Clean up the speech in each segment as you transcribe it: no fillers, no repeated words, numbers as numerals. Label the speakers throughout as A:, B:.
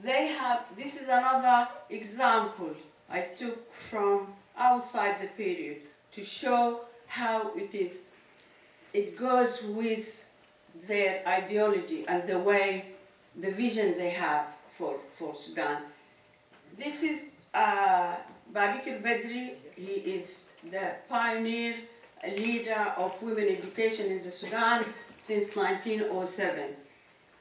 A: they have, this is another example I took from outside the period to show how it goes with their ideology and the way, the vision they have for Sudan. This is Babikir Bedri. He is the pioneer, a leader of women education in the Sudan since 1907.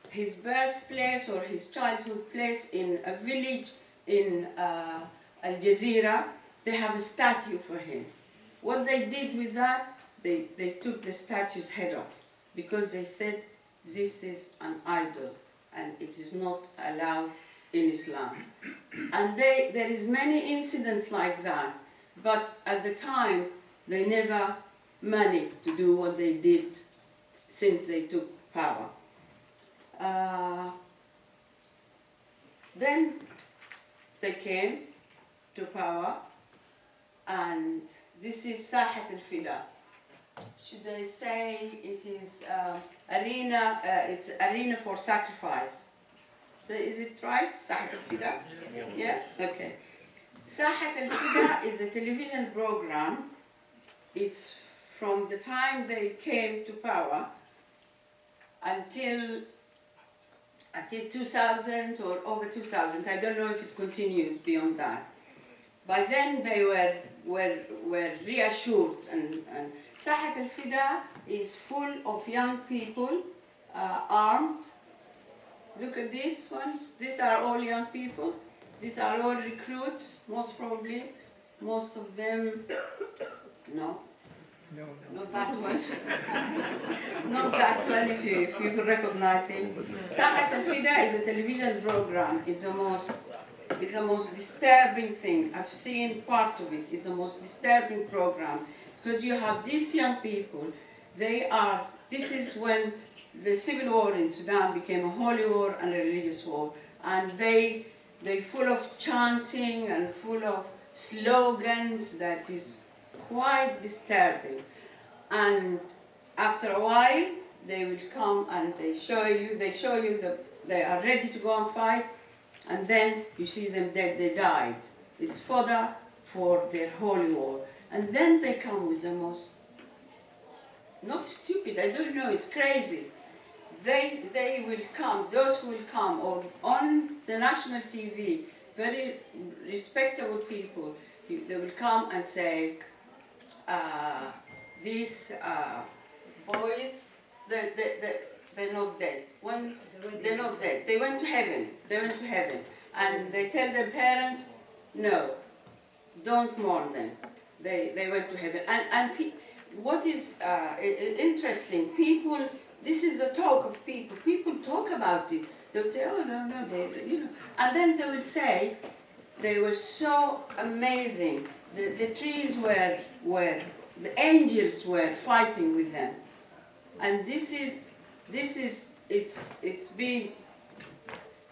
A: His birthplace or his childhood place in a village in Al Jazeera, they have a statue for him. What they did with that, they took the statue's head off because they said this is an idol and it is not allowed in Islam. And there is many incidents like that, but at the time they never managed to do what they did since they took power. Then they came to power, and this is Sahat al-Fida. Should I say it is arena? It's arena for sacrifice. So is it right? Sahat al-Fida? Yeah. Okay. Sahat al-Fida is a television program. It's from the time they came to power until 2000 or over 2000. I don't know if it continued beyond that. By then they were reassured, and Sahat al-Fida is full of young people armed. Look at these ones. These are all young people. These are all recruits, most probably. Most of them, no. No. Not that one. Not that one, if you recognize him. Sahat al-Fida is a television program. It's the most disturbing thing. I've seen part of it. It's the most disturbing program because you have these young people. This is when the civil war in Sudan became a holy war and a religious war, and they're full of chanting and full of slogans that is quite disturbing. And after a while, they will come and they show you that they are ready to go and fight, and then you see them dead, they died. It's fodder for their holy war. And then they come with the most, not stupid, I don't know, it's crazy. They will come, those who will come, or on the national TV, very respectable people, they will come and say, these boys, they're not dead. They're not dead. They went to heaven. They went to heaven. And they tell their parents, no, don't mourn them. They went to heaven. And what is interesting, people, this is the talk of people. People talk about it. They'll say, oh, no, you know. And then they will say, they were so amazing. The trees were the angels were fighting with them. And it's been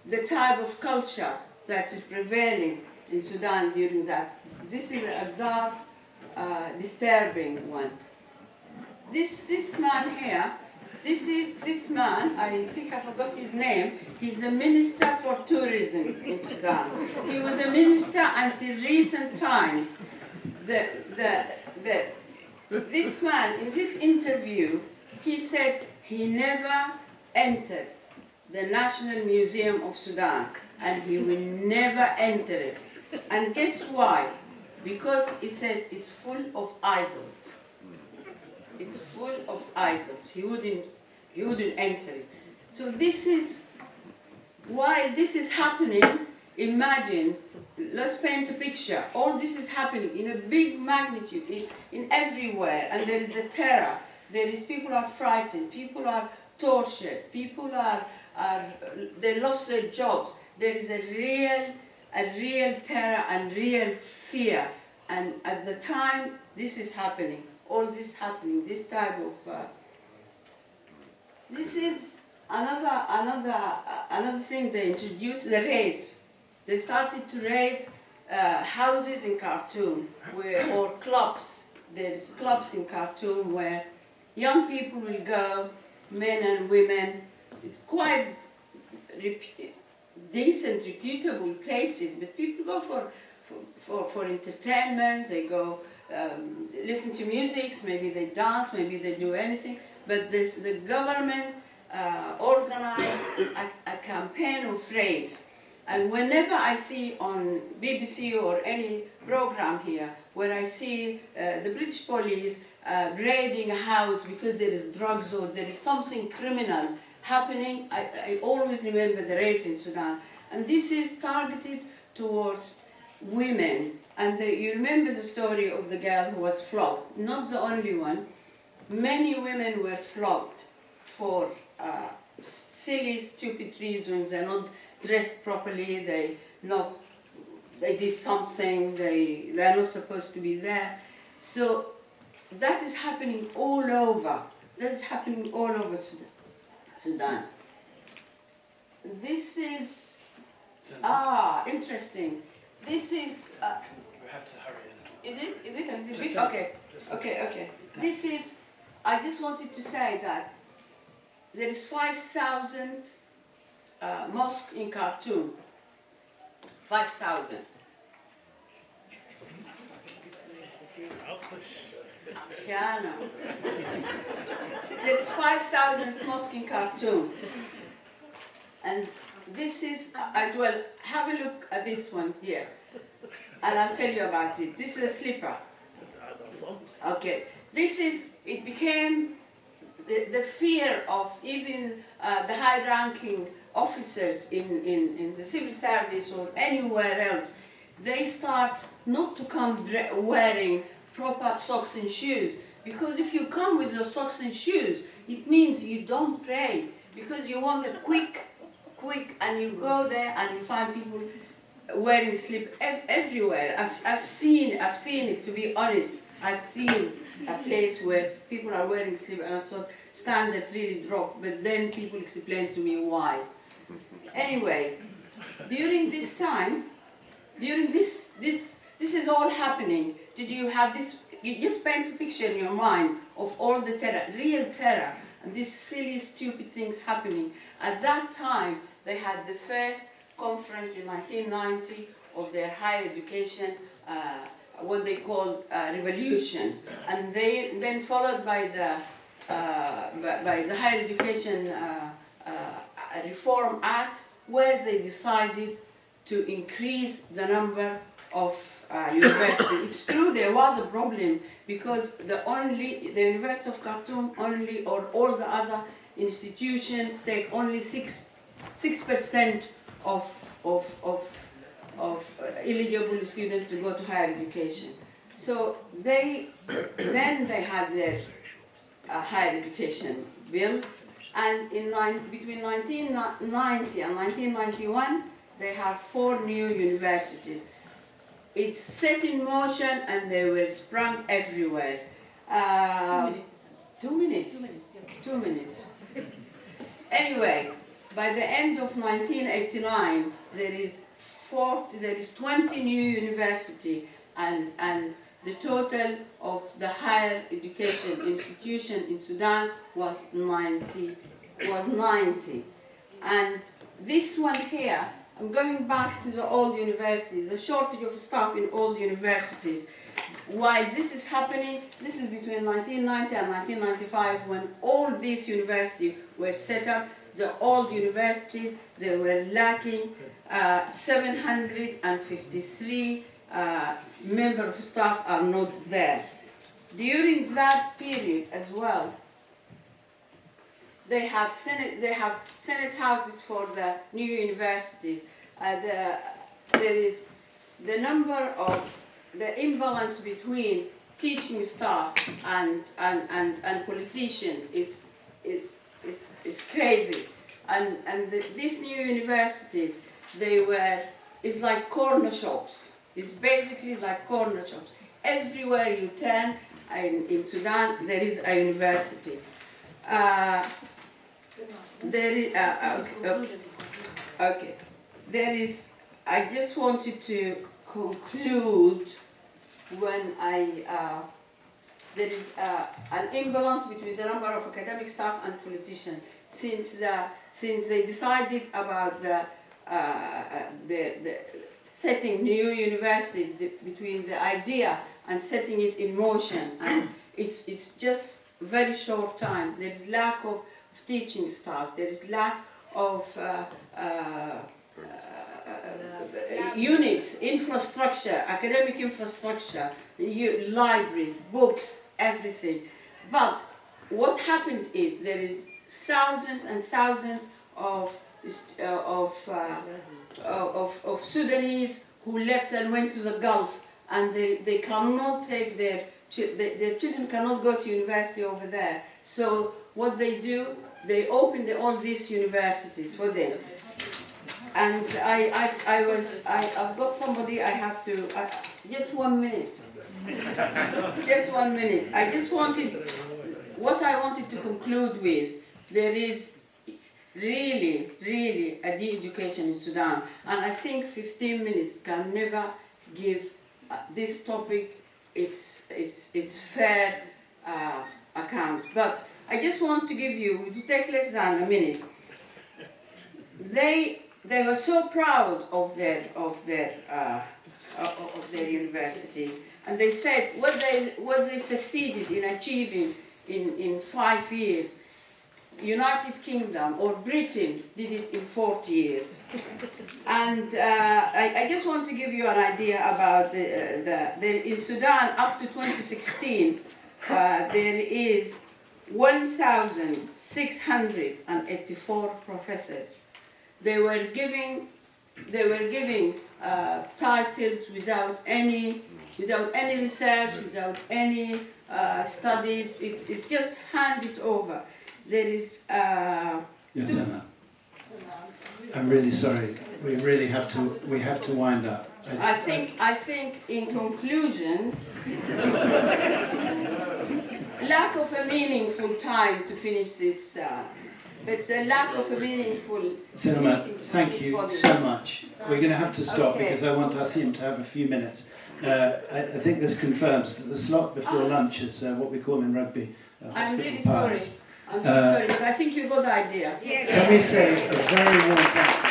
A: the type of culture that is prevailing in Sudan during that. This is a dark, disturbing one. This man here, this man, I think I forgot his name, he's a minister for tourism in Sudan. He was a minister until recent time. This man, in this interview, he said he never entered the National Museum of Sudan, and he will never enter it. And guess why? Because he said it's full of idols. It's full of idols. He wouldn't enter it. So this is, while this is happening, imagine, let's paint a picture. All this is happening in a big magnitude, in everywhere, and there is a terror. People are frightened, people are tortured, people they lost their jobs. There is a real terror and real fear. And at the time this is happening, all this happening, this type of, this is another thing they introduced, the raids. They started to raid houses in Khartoum, or clubs. There's clubs in Khartoum where young people will go, men and women. It's quite decent, reputable places, but people go for entertainment, they go listen to music, maybe they dance, maybe they do anything, but the government organized a campaign of raids. And whenever I see on BBC or any program here, where I see the British police raiding a house because there is drugs or there is something criminal happening, I always remember the raids in Sudan. And this is targeted towards women. And you remember the story of the girl who was flogged. Not the only one. Many women were flogged for silly, stupid reasons. They're not dressed properly, they did something, they're not supposed to be there. So that is happening all over. That is happening all over Sudan. This is interesting. This is
B: we have to hurry a little.
A: Is it a little bit? Okay. This is, I just wanted to say that there is 5,000 mosque in Khartoum. 5,000. Shana. There is 5,000 mosque in Khartoum. And this is, as well, have a look at this one here. And I'll tell you about it. This is a slipper. Okay. This is, it became the fear of even the high-ranking officers in the civil service or anywhere else. They start not to come wearing proper socks and shoes, because if you come with your socks and shoes, it means you don't pray, because you want it quick, and you go there and you find people wearing slip everywhere. I've seen it, to be honest. I've seen a place where people are wearing slip, and I thought standard really dropped, but then people explained to me why. Anyway, during this time, this is all happening. Did you have this? You just paint a picture in your mind of all the terror, real terror, and these silly, stupid things happening. At that time, they had the first conference in 1990 of their higher education, what they called revolution, and then followed by the Higher Education Reform Act, where they decided to increase the number of universities. It's true there was a problem, because the University of Khartoum only, or all the other institutions, take only 6% of eligible students to go to higher education. So then they had their higher education bill, and between 1990 and 1991 they had 4 new universities. It's set in motion and they were sprung everywhere. 2 minutes? 2 minutes. Anyway, by the end of 1989, there is 20 new universities, and the total of the higher education institution in Sudan was 90. And this one here, I'm going back to the old universities, the shortage of staff in old universities. While this is happening, this is between 1990 and 1995, when all these universities were set up. The old universities, they were lacking 753 members of staff are not there. During that period as well, they have Senate houses for the new universities. There is the number of the imbalance between teaching staff and politicians is crazy. And these new universities, it's like corner shops. It's basically like corner shops. Everywhere you turn in Sudan, there is a university. Okay. There is. I just wanted to conclude when there is an imbalance between the number of academic staff and politicians since they decided about the the setting new university, between the idea and setting it in motion, and it's just very short time. There is lack of teaching staff. There is lack of units, infrastructure, academic infrastructure, libraries, books, everything. But what happened is there is thousands and thousands of Sudanese who left and went to the Gulf, and they cannot take their children cannot go to university over there. So what they do, they open all these universities for them. And I've got somebody. I have to just 1 minute. Just 1 minute. I just wanted what I wanted to conclude with. There is really a de-education in Sudan, and I think 15 minutes can never give this topic its fair account. But I just want to give you, to take less than a minute. They were so proud of their university, and they said what they succeeded in achieving in 5 years. United Kingdom or Britain did it in 40 years. And I just want to give you an idea about in Sudan up to 2016 there is 1,684 professors. They were giving titles without any research, without any studies. It's just handed over. There is.
C: Yes, Emma. I'm really sorry. We really have to. We have to wind up.
A: I think. In conclusion, lack of a meaningful time to finish this. But the lack of a meaningful.
C: Selma, thank you so much. We're going to have to stop
A: Okay.
C: because I want Asim to have a few minutes. I think this confirms that the slot before lunch is what we call in rugby a
A: I'm
C: hospital
A: really
C: pass.
A: sorry. I'm really sorry, but I think you got the idea.
C: Can we say a very warm thank you